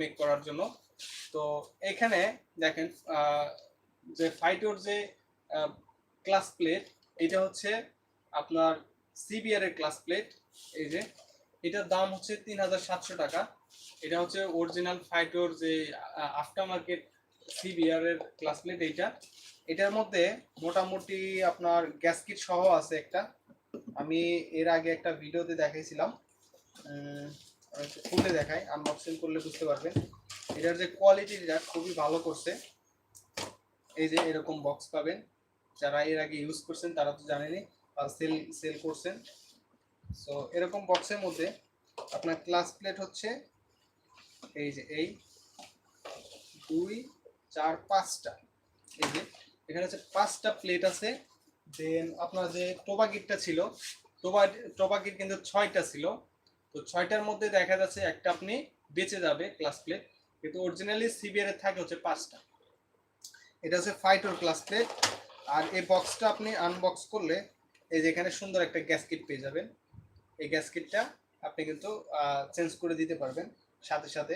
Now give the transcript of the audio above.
Make করার জন্য। তো এখানে দেখেন যে ফাইটোর যে ক্লাস প্লেট, এটা হচ্ছে আপনার সিবিআর এর ক্লাস প্লেট। এই যে এটার দাম হচ্ছে 3700 টাকা। এটা হচ্ছে অরিজিনাল ফাইটোর যে আফটার মার্কেট সিবিআর এর ক্লাস প্লেট। এটার মধ্যে মোটামুটি আপনার গ্যাসকিট সহ আছে একটা। আমি এর আগে একটা ভিডিওতে দেখাইছিলাম, খুলে দেখাই, আনবক্সিং করলে বুঝতে পারবেন। এটার যে কোয়ালিটিটা খুবই ভালো করছে। এই যে এরকম বক্স পাবেন, যারা এর আগে ইউজ করছেন তারা তো জানেনই, সেল করছেন। সো এরকম বক্সের মধ্যে আপনার ক্লাস প্লেট হচ্ছে এই যে এই 2 4 5টা। এই যে এখানে হচ্ছে 5টা প্লেট আছে। দেন আপনার যে টোবাগিটটা ছিল, টোবাগিট কিন্তু 6টা ছিল। তো 6টার মধ্যে দেখা যাচ্ছে একটা আপনি বেঁচে যাবে ক্লাস প্লেট, কিন্তু অরিজিনালি সিবিআর এর থাকে হচ্ছে 5টা। এটা হচ্ছে ফাইটোর ক্লাস প্লেট। আর এই বক্সটা আপনি আনবক্স করলে এই যে এখানে সুন্দর একটা গ্যাসকিট পেয়ে যাবেন। এই গ্যাসকিটটা আপনি কিন্তু চেঞ্জ করে দিতে পারবেন সাথে সাথে।